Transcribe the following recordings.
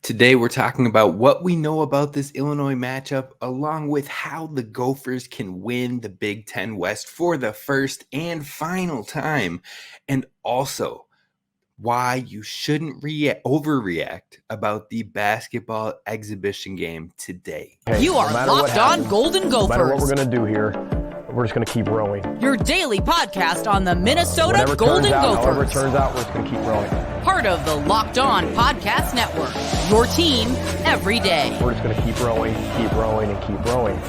Today, we're talking about what we know about this Illinois matchup, along with how the Gophers can win the Big Ten West for the first and final time, and also why you shouldn't overreact about the basketball exhibition game today. You are Locked On Golden Gophers. No matter what we're going to do here, we're just going to keep rowing. Your daily podcast on the Minnesota Golden Gophers. However it turns out, we're just going to keep rowing. Part of the Locked On Podcast Network. Your team every day. We're just going to keep rowing, and keep rowing.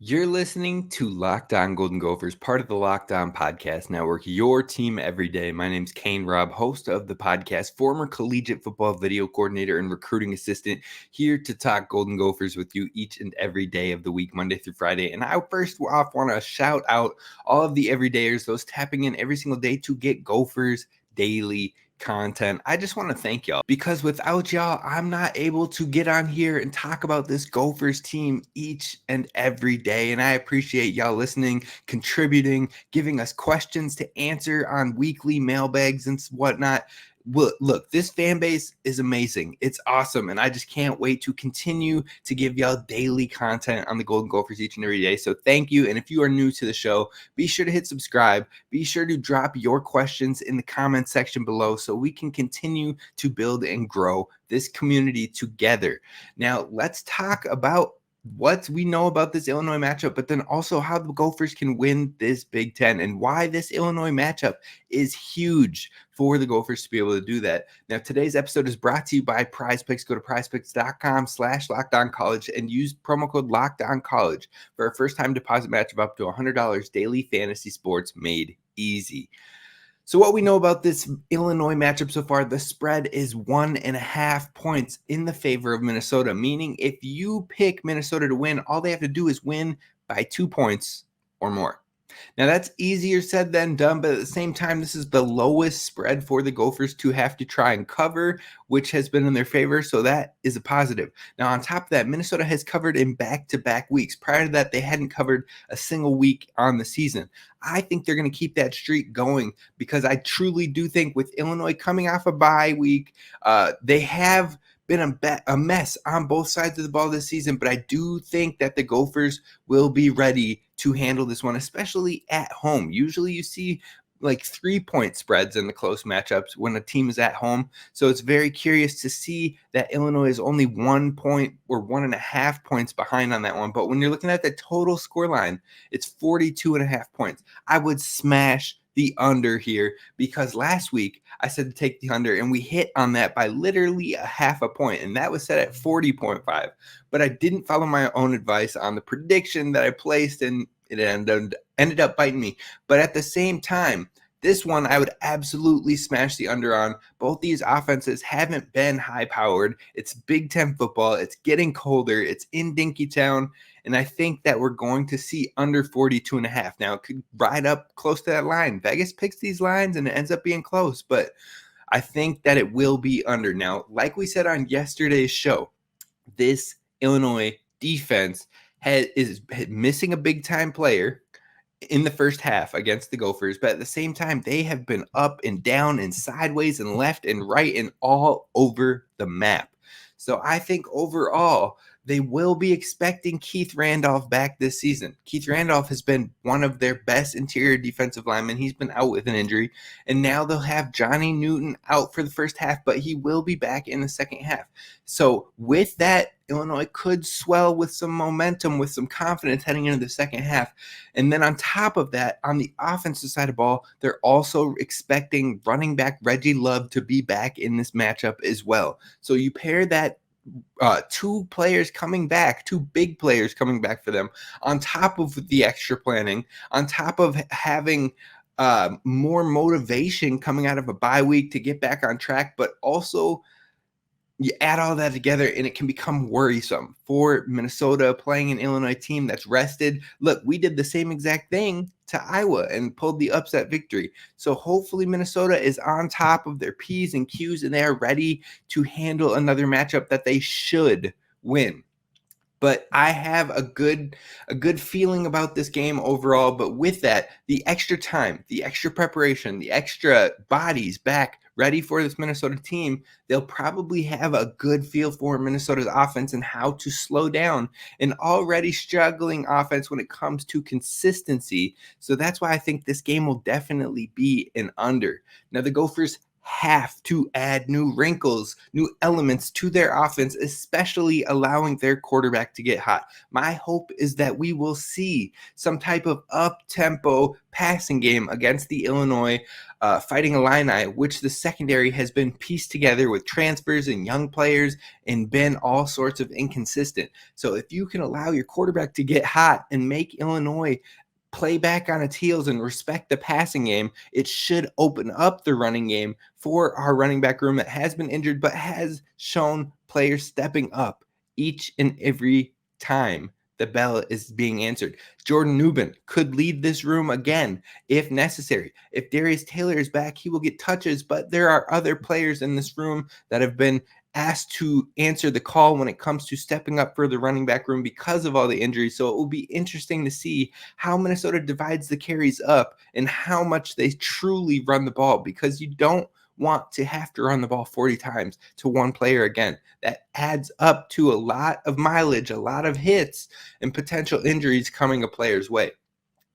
You're listening to Locked On Golden Gophers, part of the Locked On Podcast Network, your team every day. My name's Kane Rob, host of the podcast, former collegiate football video coordinator and recruiting assistant, here to talk Golden Gophers with you each and every day of the week, Monday through Friday. And I first off want to shout out all of the everydayers, those tapping in every single day to get Gophers daily content. I just want to thank y'all, because without y'all, I'm not able to get on here and talk about this Gophers team each and every day. And I appreciate y'all listening, contributing, giving us questions to answer on weekly mailbags and whatnot. Look, this fan base is amazing. It's awesome. And I just can't wait to continue to give y'all daily content on the Golden Gophers each and every day. So thank you. And if you are new to the show, be sure to hit subscribe. Be sure to drop your questions in the comment section below so we can continue to build and grow this community together. Now, let's talk about what we know about this Illinois matchup, but then also how the Gophers can win this Big Ten and why this Illinois matchup is huge for the Gophers to be able to do that. Now, today's episode is brought to you by Prize Picks. Go to prizepicks.com/LockedOnCollege and use promo code LockedOnCollege for a first-time deposit match of up to $100 daily fantasy sports made easy. So what we know about this Illinois matchup so far, the spread is 1.5 points in the favor of Minnesota, meaning if you pick Minnesota to win, all they have to do is win by 2 points or more. Now, that's easier said than done, but at the same time, this is the lowest spread for the Gophers to have to try and cover, which has been in their favor, so that is a positive. Now, on top of that, Minnesota has covered in back-to-back weeks. Prior to that, they hadn't covered a single week on the season. I think they're going to keep that streak going because I truly do think with Illinois coming off a bye week, they have been a mess on both sides of the ball this season, but I do think that the Gophers will be ready to handle this one, especially at home. Usually you see like 3-point spreads in the close matchups when a team is at home. So it's very curious to see that Illinois is only 1 point or 1.5 points behind on that one. But when you're looking at the total score line, it's 42.5 points. I would smash the under here because last week I said to take the under and we hit on that by literally 0.5 point, and that was set at 40.5. But I didn't follow my own advice on the prediction that I placed, and it ended up biting me. But at the same time, this one I would absolutely smash the under on. Both these offenses haven't been high-powered. It's Big Ten football. It's getting colder. It's in Dinkytown. And I think that we're going to see under 42.5. Now, it could ride up close to that line. Vegas picks these lines, and it ends up being close. But I think that it will be under. Now, like we said on yesterday's show, this Illinois defense is missing a big-time player in the first half against the Gophers, but at the same time, they have been up and down and sideways and left and right and all over the map. So I think overall, they will be expecting Keith Randolph back this season. Keith Randolph has been one of their best interior defensive linemen. He's been out with an injury, and now they'll have Johnny Newton out for the first half, but he will be back in the second half. So with that, Illinois could swell with some momentum, with some confidence heading into the second half. And then on top of that, on the offensive side of the ball, they're also expecting running back Reggie Love to be back in this matchup as well. So you pair that two players coming back, two big players coming back for them, on top of the extra planning, on top of having more motivation coming out of a bye week to get back on track, but also you add all that together and it can become worrisome for Minnesota playing an Illinois team that's rested. Look, we did the same exact thing to Iowa and pulled the upset victory. So hopefully Minnesota is on top of their P's and Q's and they are ready to handle another matchup that they should win. But I have a good feeling about this game overall. But with that, the extra time, the extra preparation, the extra bodies back ready for this Minnesota team, they'll probably have a good feel for Minnesota's offense and how to slow down an already struggling offense when it comes to consistency. So that's why I think this game will definitely be an under. Now, the Gophers have to add new wrinkles, new elements to their offense, especially allowing their quarterback to get hot. My hope is that we will see some type of up-tempo passing game against the Illinois Fighting Illini, which the secondary has been pieced together with transfers and young players and been all sorts of inconsistent. So if you can allow your quarterback to get hot and make Illinois play back on its heels and respect the passing game, it should open up the running game for our running back room that has been injured but has shown players stepping up each and every time the bell is being answered. Jordan Newman could lead this room again if necessary. If Darius Taylor is back, he will get touches, but there are other players in this room that have been asked to answer the call when it comes to stepping up for the running back room because of all the injuries. So it will be interesting to see how Minnesota divides the carries up and how much they truly run the ball, because you don't want to have to run the ball 40 times to one player again. That adds up to a lot of mileage, a lot of hits, and potential injuries coming a player's way.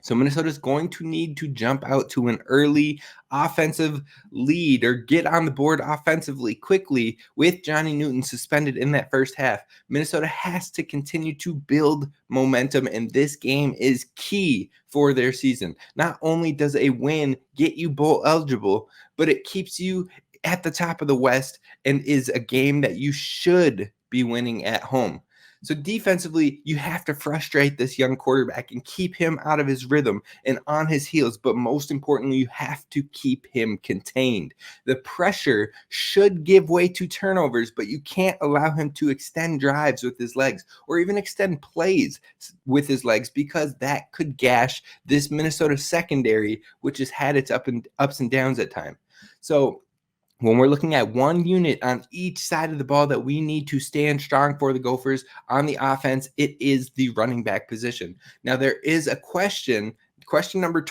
So Minnesota is going to need to jump out to an early offensive lead or get on the board offensively quickly with Johnny Newton suspended in that first half. Minnesota has to continue to build momentum, and this game is key for their season. Not only does a win get you bowl eligible, but it keeps you at the top of the West and is a game that you should be winning at home. So defensively, you have to frustrate this young quarterback and keep him out of his rhythm and on his heels. But most importantly, you have to keep him contained. The pressure should give way to turnovers, but you can't allow him to extend drives with his legs or even extend plays with his legs, because that could gash this Minnesota secondary, which has had its ups and downs at times. So when we're looking at one unit on each side of the ball that we need to stand strong for the Gophers on the offense, it is the running back position. Now, there is a question number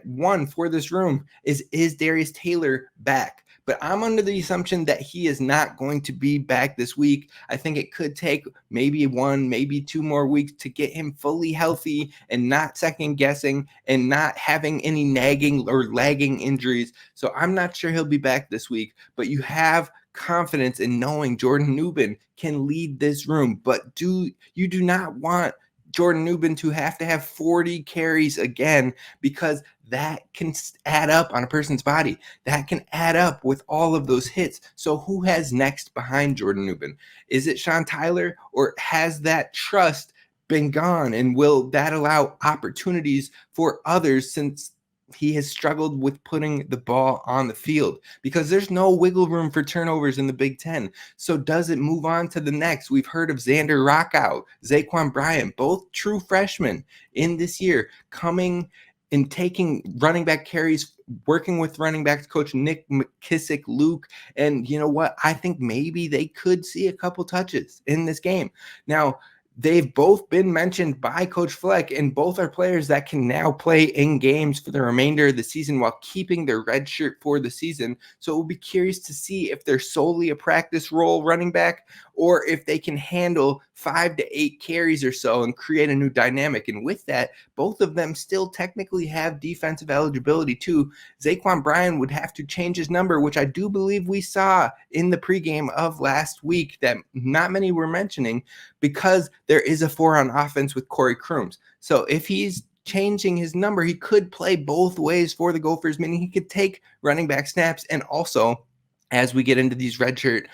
one for this room is Darius Taylor back? But I'm under the assumption that he is not going to be back this week. I think it could take maybe 1, maybe 2 more weeks to get him fully healthy and not second guessing and not having any nagging or lagging injuries. So I'm not sure he'll be back this week, but you have confidence in knowing Jordan Newman can lead this room. But you do not want Jordan Newman to have 40 carries again, because that can add up on a person's body. That can add up with all of those hits. So who has next behind Jordan Newman? Is it Sean Tyler, or has that trust been gone? And will that allow opportunities for others, since he has struggled with putting the ball on the field? Because there's no wiggle room for turnovers in the Big Ten. So does it move on to the next? We've heard of Xander Rockout, Zaquan Bryant, both true freshmen in this year, coming and taking running back carries, working with running backs coach Nick McKissick, Luke. And you know what? I think maybe they could see a couple touches in this game. Now, they've both been mentioned by Coach Fleck, and both are players that can now play in games for the remainder of the season while keeping their red shirt for the season. So we'll be curious to see if they're solely a practice role running back, or if they can handle 5 to 8 carries or so and create a new dynamic. And with that, both of them still technically have defensive eligibility too. Zaquan Bryant would have to change his number, which I do believe we saw in the pregame of last week that not many were mentioning, because there is a 4 on offense with Corey Crooms. So if he's changing his number, he could play both ways for the Gophers, meaning he could take running back snaps, and also, as we get into these redshirt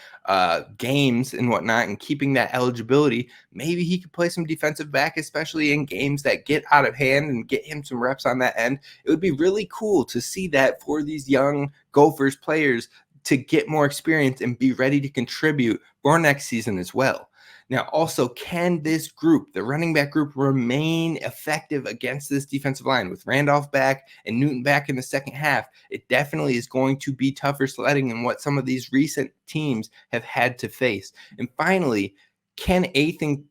games and whatnot and keeping that eligibility, maybe he could play some defensive back, especially in games that get out of hand, and get him some reps on that end. It would be really cool to see that for these young Gophers players to get more experience and be ready to contribute for next season as well. Now, also, can this group, the running back group, remain effective against this defensive line? With Randolph back and Newton back in the second half, it definitely is going to be tougher sledding than what some of these recent teams have had to face. And finally, can Ethan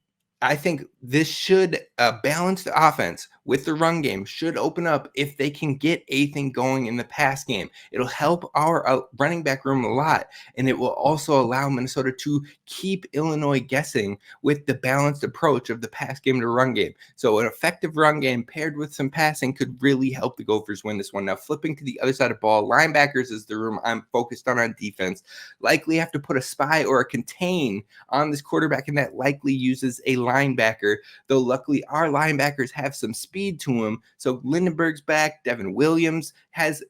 I think this should balance the offense with the run game should open up if they can get a thing going in the pass game. It'll help our running back room a lot, and it will also allow Minnesota to keep Illinois guessing with the balanced approach of the pass game to run game. So an effective run game paired with some passing could really help the Gophers win this one. Now, flipping to the other side of the ball, linebackers is the room I'm focused on defense. Likely have to put a spy or a contain on this quarterback, and that likely uses a linebacker, though luckily our linebackers have some speed to him. So Lindenberg's back. Devin Williams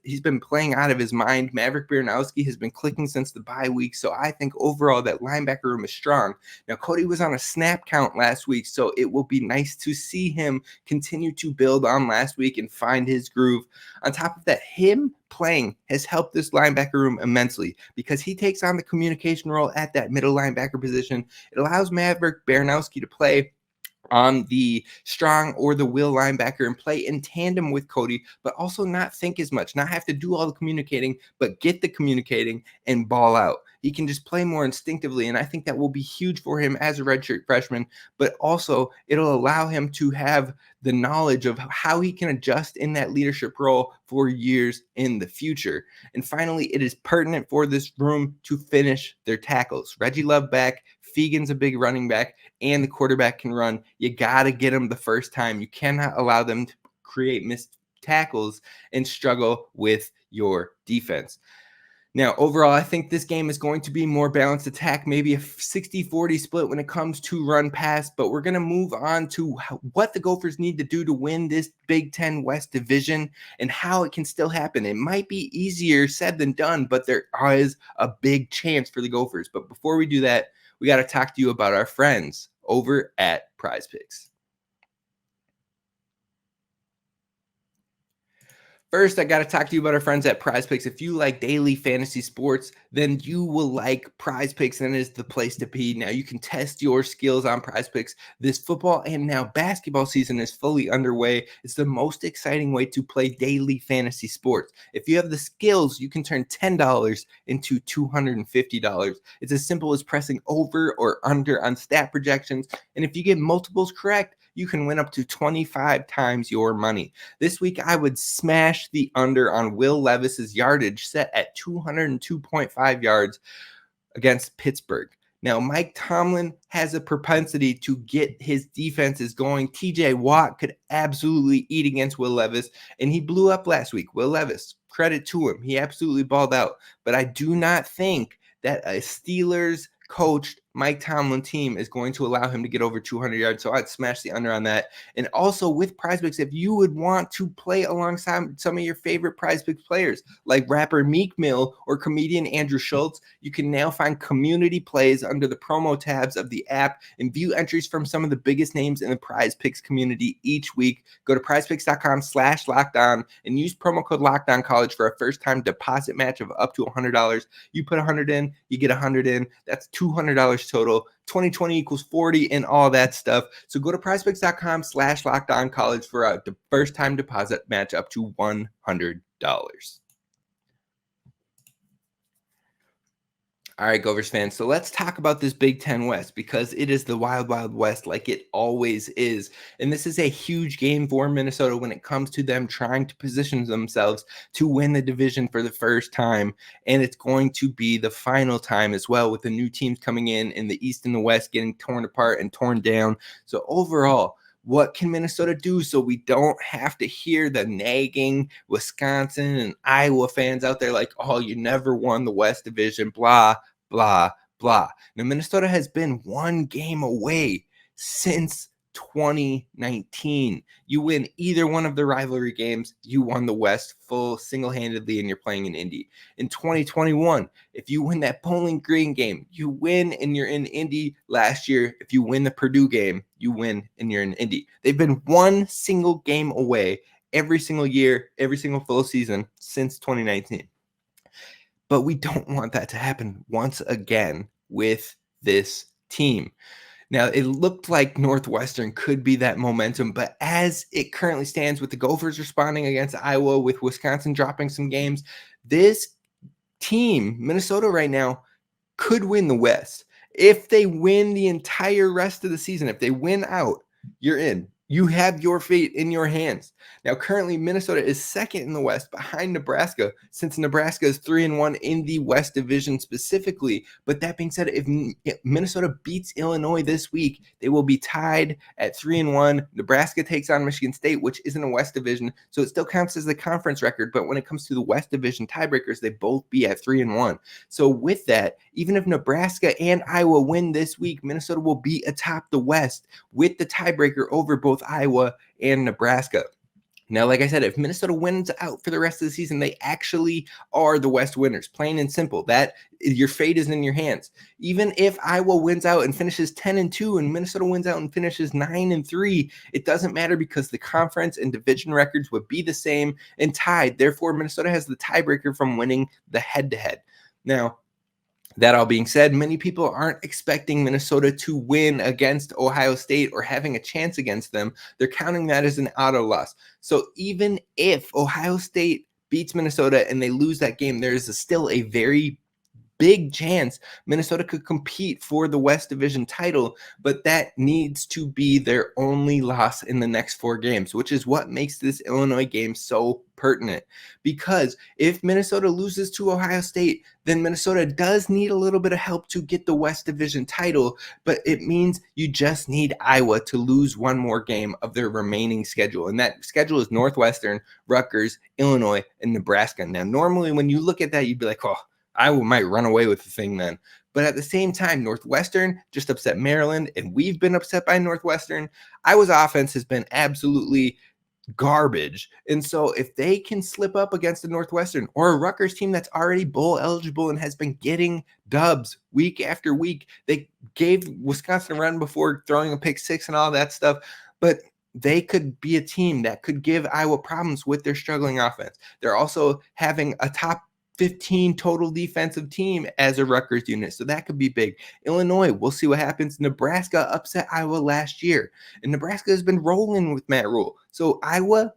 he's been playing out of his mind. Maverick Baranowski has been clicking since the bye week. So I think overall that linebacker room is strong. Now, Cody was on a snap count last week, so it will be nice to see him continue to build on last week and find his groove. On top of that, him playing has helped this linebacker room immensely because he takes on the communication role at that middle linebacker position. It allows Maverick Baranowski to play on the strong or the will linebacker and play in tandem with Cody, but also not think as much, not have to do all the communicating, but get the communicating and ball out. He can just play more instinctively, and I think that will be huge for him as a redshirt freshman, but also it'll allow him to have the knowledge of how he can adjust in that leadership role for years in the future. And finally, it is pertinent for this room to finish their tackles. Reggie Love back, Fegan's a big running back, and the quarterback can run. You got to get them the first time. You cannot allow them to create missed tackles and struggle with your defense. Now, overall, I think this game is going to be more balanced attack, maybe a 60-40 split when it comes to run pass, but we're going to move on to what the Gophers need to do to win this Big Ten West division and how it can still happen. It might be easier said than done, but there is a big chance for the Gophers. But before we do that, we got to talk to you about our friends over at Prize Picks. First, I got to talk to you about our friends at Prize Picks. If you like daily fantasy sports, then you will like Prize Picks, and it is the place to be. Now, you can test your skills on Prize Picks. This football and now basketball season is fully underway. It's the most exciting way to play daily fantasy sports. If you have the skills, you can turn $10 into $250. It's as simple as pressing over or under on stat projections, and if you get multiples correct, you can win up to 25 times your money. This week, I would smash the under on Will Levis's yardage set at 202.5 yards against Pittsburgh. Now, Mike Tomlin has a propensity to get his defenses going. TJ Watt could absolutely eat against Will Levis, and he blew up last week. Will Levis, credit to him. He absolutely balled out. But I do not think that a Steelers coached Mike Tomlin team is going to allow him to get over 200 yards. So I'd smash the under on that. And also with Prize Picks, if you would want to play alongside some of your favorite Prize Picks players like rapper Meek Mill or comedian Andrew Schultz, you can now find community plays under the promo tabs of the app and view entries from some of the biggest names in the Prize Picks community each week. Go to prizepicks.com/lockedon and use promo code LOCKEDONCollege for a first-time deposit match of up to $100. You put $100 in, you get $100 in. That's $200 total. 2020 equals 40 and all that stuff. So go to prizepicks.com/lockedoncollege for a first time deposit match up to $100. All right, Gophers fans, so let's talk about this Big Ten West because it is the wild, wild West like it always is. And this is a huge game for Minnesota when it comes to them trying to position themselves to win the division for the first time. And it's going to be the final time as well with the new teams coming in the East and the West getting torn apart and torn down. So overall, what can Minnesota do so we don't have to hear the nagging Wisconsin and Iowa fans out there like, oh, you never won the West Division, blah, blah, blah. Now, Minnesota has been one game away since 2019. You win either one of the rivalry games, you won the West full single-handedly and you're playing in Indy. In 2021, if you win that Bowling Green game, you win and you're in Indy. Last year, if you win the Purdue game, you win and you're in Indy. They've been one single game away every single year, every single full season since 2019. But we don't want that to happen once again with this team. Now, it looked like Northwestern could be that momentum, but as it currently stands with the Gophers responding against Iowa, with Wisconsin dropping some games, this team, Minnesota right now, could win the West. If they win the entire rest of the season, if they win out, you're in. You have your fate in your hands. Now, currently, Minnesota is second in the West behind Nebraska, since Nebraska is 3-1 in the West Division specifically. But that being said, if Minnesota beats Illinois this week, they will be tied at 3-1. Nebraska takes on Michigan State, which isn't a West Division, so it still counts as the conference record. But when it comes to the West Division tiebreakers, they both be at 3-1. So with that, even if Nebraska and Iowa win this week, Minnesota will be atop the West with the tiebreaker over both Iowa and Nebraska. Now, like I said, if Minnesota wins out for the rest of the season, they actually are the West winners, plain and simple. That your fate is in your hands. Even if Iowa wins out and finishes 10-2 and Minnesota wins out and finishes 9-3, it doesn't matter because the conference and division records would be the same and tied. Therefore, Minnesota has the tiebreaker from winning the head-to-head. Now, that all being said, many people aren't expecting Minnesota to win against Ohio State or having a chance against them. They're counting that as an auto loss. So even if Ohio State beats Minnesota and they lose that game, there is still a very big chance Minnesota could compete for the West Division title, but that needs to be their only loss in the next 4 games, which is what makes this Illinois game so pertinent. Because if Minnesota loses to Ohio State, then Minnesota does need a little bit of help to get the West Division title, but it means you just need Iowa to lose one more game of their remaining schedule. And that schedule is Northwestern, Rutgers, Illinois, and Nebraska. Now, normally when you look at that, you'd be like, oh, Iowa might run away with the thing then. But at the same time, Northwestern just upset Maryland, and we've been upset by Northwestern. Iowa's offense has been absolutely garbage. And so if they can slip up against a Northwestern or a Rutgers team that's already bowl eligible and has been getting dubs week after week, they gave Wisconsin a run before throwing a pick 6 and all that stuff. But they could be a team that could give Iowa problems with their struggling offense. They're also having a top 15 total defensive team as a Rutgers unit. So that could be big. Illinois, we'll see what happens. Nebraska upset Iowa last year, and Nebraska has been rolling with Matt Rule. So Iowa,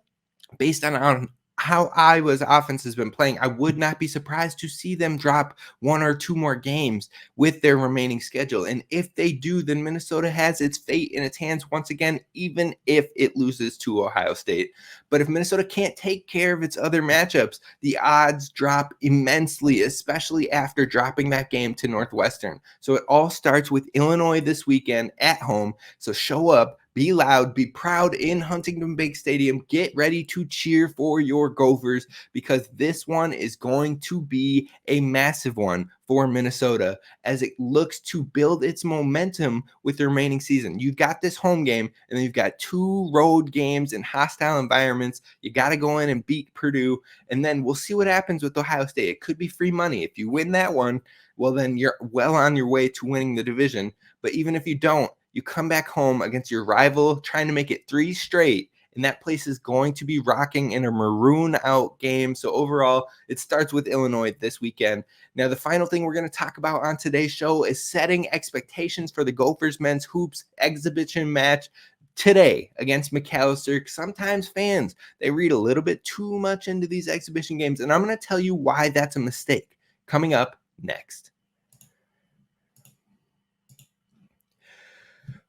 based on how Iowa's offense has been playing, I would not be surprised to see them drop 1 or 2 more games with their remaining schedule. And if they do, then Minnesota has its fate in its hands once again, even if it loses to Ohio State. But if Minnesota can't take care of its other matchups, the odds drop immensely, especially after dropping that game to Northwestern. So it all starts with Illinois this weekend at home. So show up, be loud, be proud in Huntington Bank Stadium. Get ready to cheer for your Gophers, because this one is going to be a massive one for Minnesota as it looks to build its momentum with the remaining season. You've got this home game, and then you've got 2 road games in hostile environments. You got to go in and beat Purdue, and then we'll see what happens with Ohio State. It could be free money. If you win that one, well, then you're well on your way to winning the division. But even if you don't, you come back home against your rival, trying to make it 3 straight, and that place is going to be rocking in a maroon out game. So overall, it starts with Illinois this weekend. Now, the final thing we're going to talk about on today's show is setting expectations for the Gophers men's hoops exhibition match today against McAllister. Sometimes fans, they read a little bit too much into these exhibition games, and I'm going to tell you why that's a mistake coming up next.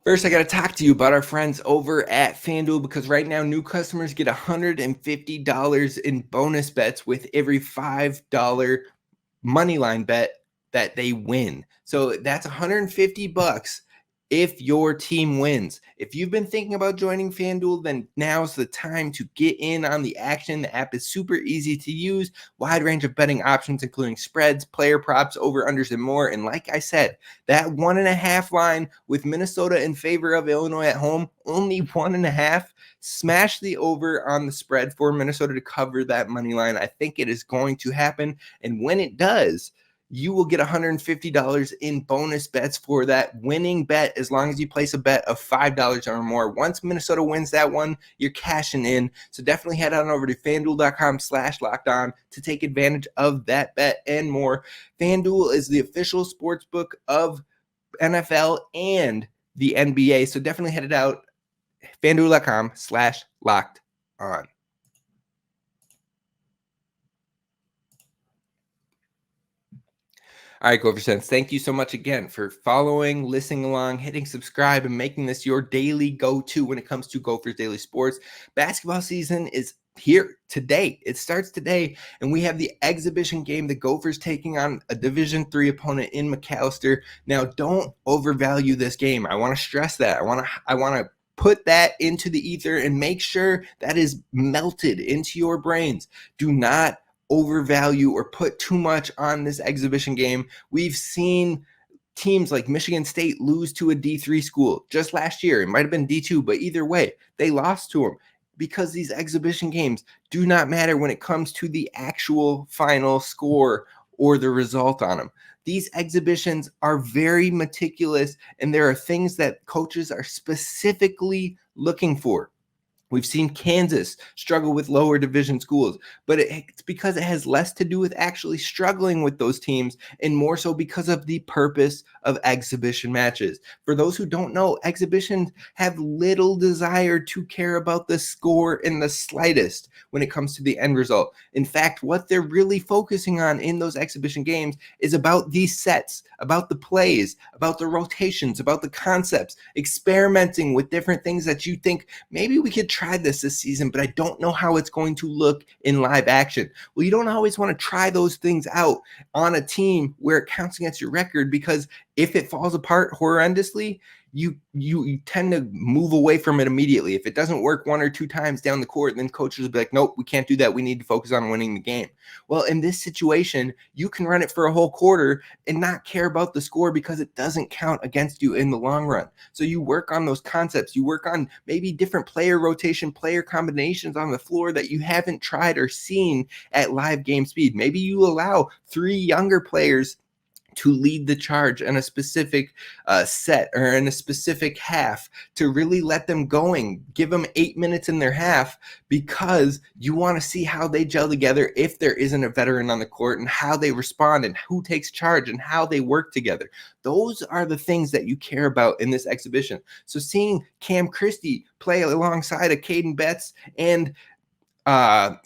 First, I got to talk to you about our friends over at FanDuel, because right now new customers get $150 in bonus bets with every $5 money line bet that they win. So that's $150 if your team wins. If you've been thinking about joining FanDuel, then now's the time to get in on the action. The app is super easy to use, wide range of betting options, including spreads, player props, over-unders, and more. And like I said, that 1.5 line with Minnesota in favor of Illinois at home, only 1.5. Smash the over on the spread for Minnesota to cover that money line. I think it is going to happen. And when it does, you will get $150 in bonus bets for that winning bet as long as you place a bet of $5 or more. Once Minnesota wins that one, you're cashing in. So definitely head on over to FanDuel.com/lockedon to take advantage of that bet and more. FanDuel is the official sportsbook of NFL and the NBA. So definitely head it out. FanDuel.com/lockedon. All right, Gopher fans, thank you so much again for following, listening along, hitting subscribe, and making this your daily go-to when it comes to Gophers Daily Sports. Basketball season is here today. It starts today, and we have the exhibition game, the Gophers taking on a Division III opponent in McAllister. Now, don't overvalue this game. I want to stress that. I want to put that into the ether and make sure that is melted into your brains. Do not overvalue or put too much on this exhibition game. We've seen teams like Michigan State lose to a D3 school just last year. It might have been D2, but either way, they lost to them because these exhibition games do not matter when it comes to the actual final score or the result on them. These exhibitions are very meticulous, and there are things that coaches are specifically looking for. We've seen Kansas struggle with lower division schools, but it's because it has less to do with actually struggling with those teams and more so because of the purpose of exhibition matches. For those who don't know, exhibitions have little desire to care about the score in the slightest when it comes to the end result. In fact, what they're really focusing on in those exhibition games is about these sets, about the plays, about the rotations, about the concepts, experimenting with different things that you think maybe we could try this season, but I don't know how it's going to look in live action. Well, you don't always want to try those things out on a team where it counts against your record, because if it falls apart horrendously, you tend to move away from it immediately. If it doesn't work one or two times down the court, then coaches will be like, nope, we can't do that. We need to focus on winning the game. Well, in this situation, you can run it for a whole quarter and not care about the score because it doesn't count against you in the long run. So you work on those concepts. You work on maybe different player rotation, player combinations on the floor that you haven't tried or seen at live game speed. Maybe you allow 3 younger players to lead the charge in a specific set or in a specific half, to really let them going, give them 8 minutes in their half, because you want to see how they gel together if there isn't a veteran on the court, and how they respond and who takes charge and how they work together. Those are the things that you care about in this exhibition. So seeing Cam Christie play alongside a Caden Betts and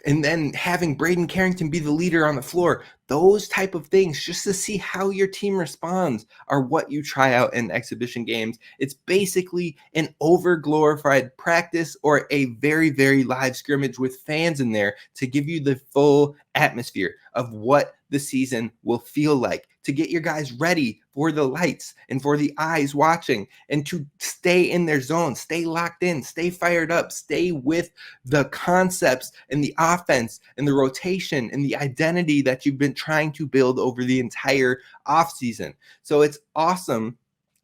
then having Braden Carrington be the leader on the floor, those type of things, just to see how your team responds, are what you try out in exhibition games. It's basically an over-glorified practice or a very, very live scrimmage with fans in there to give you the full atmosphere of what the season will feel like, to get your guys ready for the lights and for the eyes watching, and to stay in their zone, stay locked in, stay fired up, stay with the concepts and the offense and the rotation and the identity that you've been trying to build over the entire offseason. So it's awesome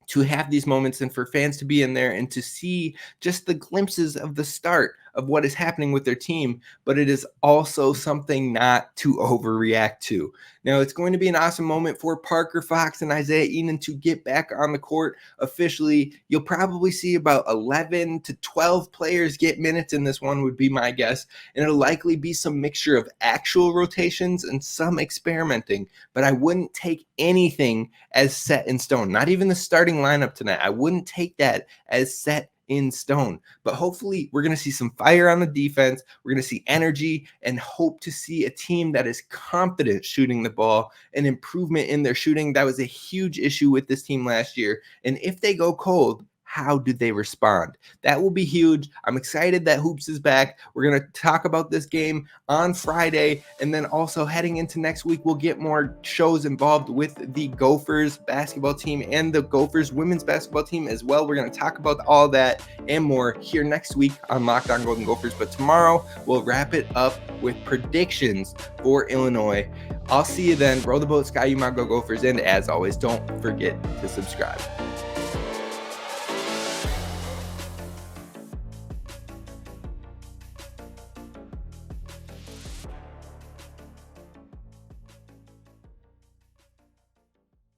to have these moments and for fans to be in there and to see just the glimpses of the start of what is happening with their team, but it is also something not to overreact to. Now, it's going to be an awesome moment for Parker Fox and Isaiah Enan to get back on the court officially. You'll probably see about 11 to 12 players get minutes in this one, would be my guess, and it'll likely be some mixture of actual rotations and some experimenting, but I wouldn't take anything as set in stone, not even the starting lineup tonight. I wouldn't take that as set in stone, but hopefully we're going to see some fire on the defense. We're going to see energy and hope to see a team that is confident shooting the ball, an improvement in their shooting. That was a huge issue with this team last year. And if they go cold, how do they respond? That will be huge. I'm excited that Hoops is back. We're going to talk about this game on Friday, and then also heading into next week, we'll get more shows involved with the Gophers basketball team and the Gophers women's basketball team as well. We're going to talk about all that and more here next week on Locked On Golden Gophers, but tomorrow we'll wrap it up with predictions for Illinois. I'll see you then. Row the boat, Sky, you might go Gophers, and as always, don't forget to subscribe.